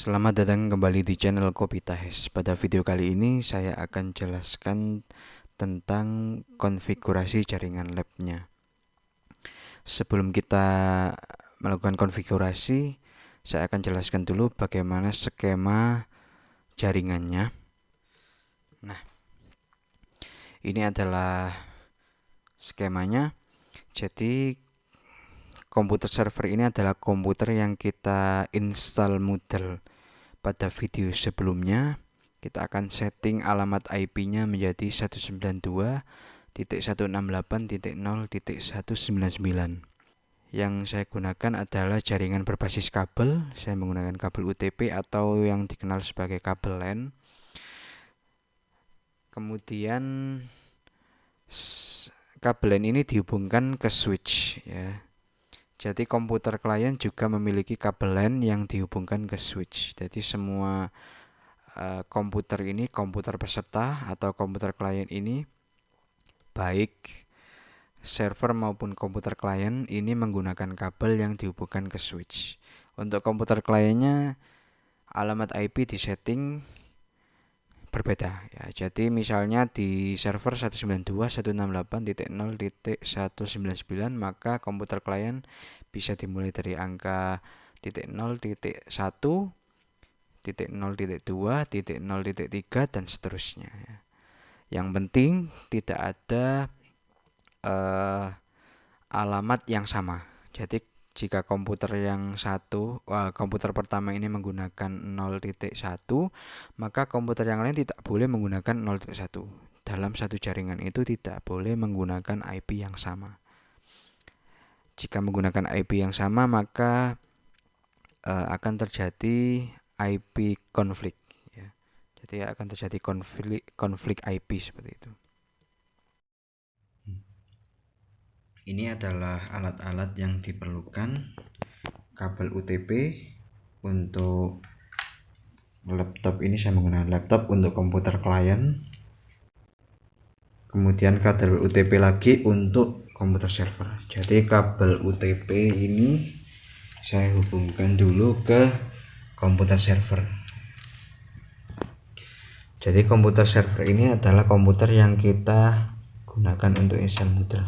Selamat datang kembali di channel Kopitahes. Pada video kali ini saya akan jelaskan tentang konfigurasi jaringan labnya. Sebelum kita melakukan konfigurasi, saya akan jelaskan dulu bagaimana skema jaringannya. Nah, ini adalah skemanya. Jadi komputer server ini adalah komputer yang kita install model pada video sebelumnya. Kita akan setting alamat IP-nya menjadi 192.168.0.199. Yang saya gunakan adalah jaringan berbasis kabel. Saya menggunakan kabel UTP atau yang dikenal sebagai kabel LAN. Kemudian kabel LAN ini dihubungkan ke switch ya. Jadi komputer klien juga memiliki kabel LAN yang dihubungkan ke switch. Jadi semua komputer ini, komputer peserta atau komputer klien ini, baik server maupun komputer klien ini menggunakan kabel yang dihubungkan ke switch. Untuk komputer kliennya, alamat IP disetting berbeda ya. Jadi misalnya di server 192.168.0.199, maka komputer klien bisa dimulai dari angka 0.1, 0.2, 0.3 dan seterusnya. Yang penting tidak ada alamat yang sama. Jadi jika komputer komputer pertama ini menggunakan 0.1, maka komputer yang lain tidak boleh menggunakan 0.1. Dalam satu jaringan itu tidak boleh menggunakan IP yang sama. Jika menggunakan IP yang sama, maka akan terjadi IP konflik ya. Jadi akan terjadi konflik IP seperti itu. Ini adalah alat-alat yang diperlukan. Kabel UTP untuk laptop, ini saya menggunakan laptop. Untuk komputer klien, kemudian kabel UTP lagi untuk komputer server. Jadi kabel UTP ini saya hubungkan dulu ke komputer server. Jadi komputer server ini adalah komputer yang kita gunakan untuk install model.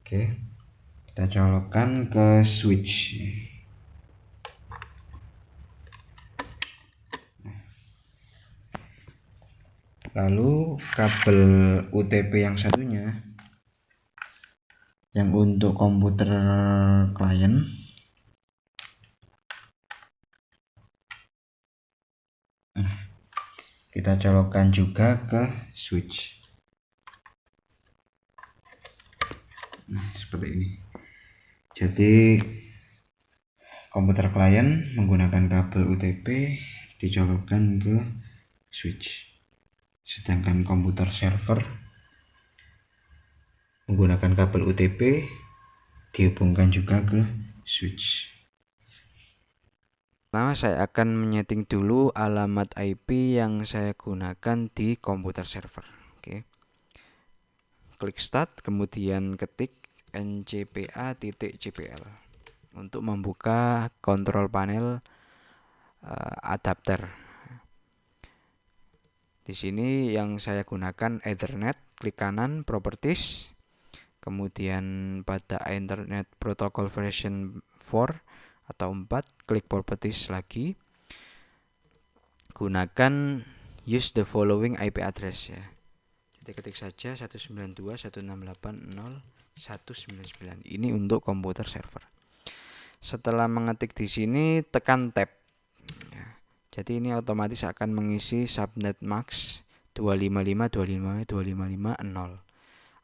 Oke, kita colokkan ke switch. Lalu kabel UTP yang satunya, yang untuk komputer klien, kita colokkan juga ke switch. Nah, seperti ini. Jadi komputer klien menggunakan kabel UTP dicolokkan ke switch, sedangkan komputer server menggunakan kabel UTP dihubungkan juga ke switch. Pertama saya akan menyeting dulu alamat IP yang saya gunakan di komputer server. Oke. Klik start, kemudian ketik ncpa.cpl untuk membuka kontrol panel adapter. Di sini yang saya gunakan Ethernet, klik kanan properties, kemudian pada Internet Protocol version 4 atau 4, klik properties lagi, gunakan use the following IP address ya. Jadi ketik saja 192.168.0.199. Ini untuk komputer server. Setelah mengetik di sini, tekan tab ya. Jadi ini otomatis akan mengisi subnet max 255.255.255.0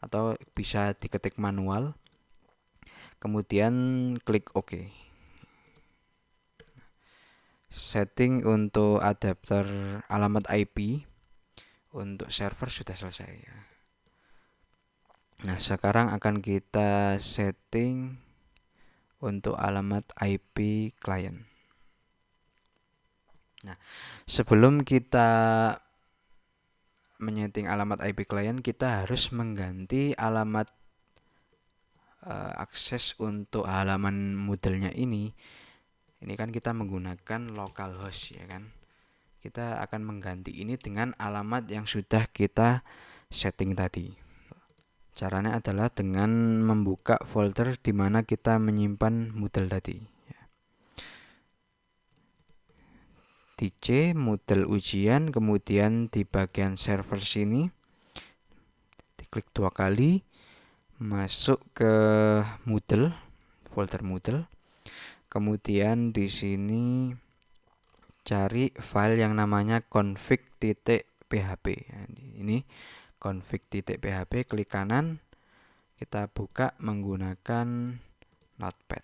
atau bisa diketik manual, kemudian klik OK. Setting untuk adapter alamat IP untuk server sudah selesai ya. Nah, sekarang akan kita setting untuk alamat IP klien. Nah, sebelum kita menyeting alamat IP klien, kita harus mengganti alamat akses untuk halaman modelnya ini Ini kan kita menggunakan localhost ya kan. Kita akan mengganti ini dengan alamat yang sudah kita setting tadi. Caranya adalah dengan membuka folder di mana kita menyimpan Moodle tadi. Di C, Moodle ujian, kemudian di bagian server sini, diklik 2 kali, masuk ke Moodle, folder Moodle. Kemudian di sini cari file yang namanya config.php. Ini config.php, klik kanan, kita buka menggunakan Notepad.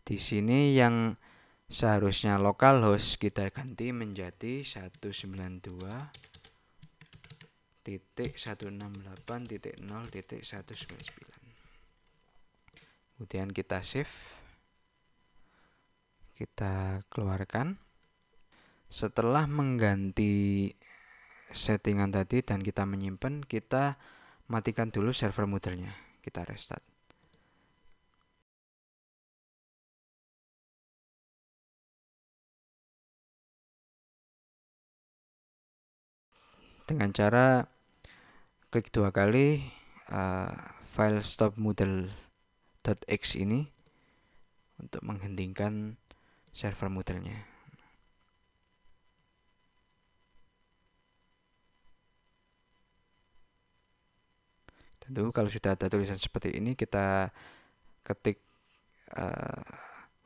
Di sini yang seharusnya localhost kita ganti menjadi 192.168.0.199. Kemudian kita save, kita keluarkan. Setelah mengganti settingan tadi dan kita menyimpan, kita matikan dulu server Moodle-nya, kita restart. Dengan cara klik 2 kali file stop moodle.x ini untuk menghentikan server Moodle-nya. Tentu kalau sudah ada tulisan seperti ini, kita ketik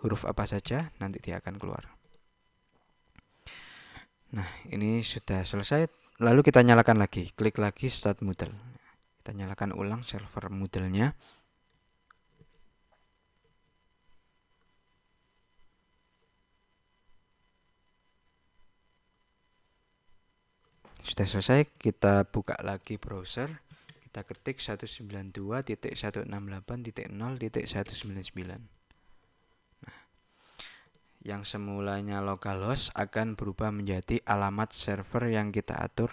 huruf apa saja, nanti dia akan keluar. Nah, ini sudah selesai. Lalu kita nyalakan lagi, klik lagi start Moodle. Kita nyalakan ulang server Moodle-nya. Sudah selesai, kita buka lagi browser. Kita ketik 192.168.0.199. Nah, yang semulanya localhost akan berubah menjadi alamat server yang kita atur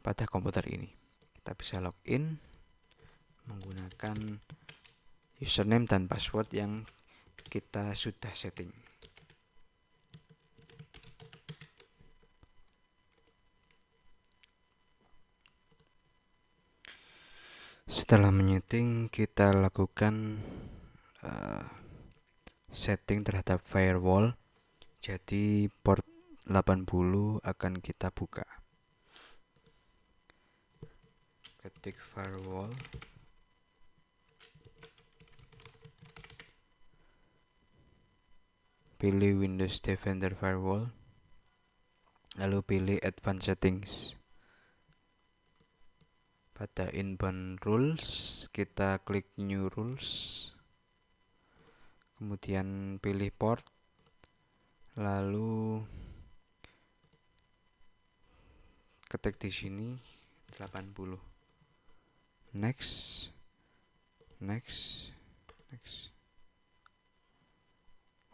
pada komputer ini. Kita bisa login menggunakan username dan password yang kita sudah setting. Setelah menyeting, kita lakukan setting terhadap firewall. Jadi port 80 akan kita buka. Ketik firewall. Pilih Windows Defender Firewall. Lalu pilih Advanced Settings. Pada inbound rules, kita klik new rules. Kemudian pilih port. Lalu ketik di sini 80. Next. Next. Next.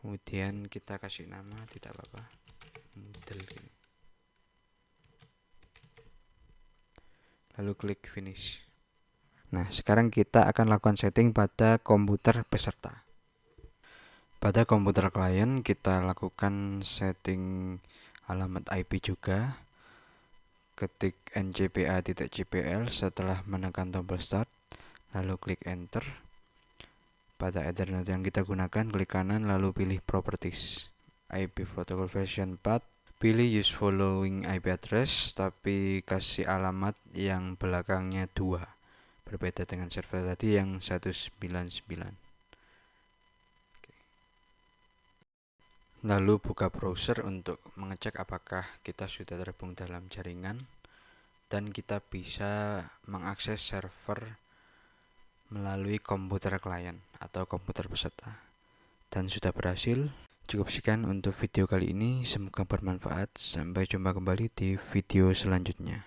Kemudian kita kasih nama, tidak apa-apa, Moodle gini. Lalu klik finish. Nah, sekarang kita akan lakukan setting pada komputer peserta. Pada komputer klien kita lakukan setting alamat IP juga. Ketik ncpa.jpl setelah menekan tombol start, lalu klik enter. Pada Ethernet yang kita gunakan, klik kanan lalu pilih properties, IP protocol version 4. Pilih use following IP address, tapi kasih alamat yang belakangnya 2, berbeda dengan server tadi yang 199. Lalu buka browser untuk mengecek apakah kita sudah terhubung dalam jaringan, dan kita bisa mengakses server melalui komputer klien atau komputer peserta. Dan sudah berhasil. Cukup sekian untuk video kali ini, semoga bermanfaat. Sampai jumpa kembali di video selanjutnya.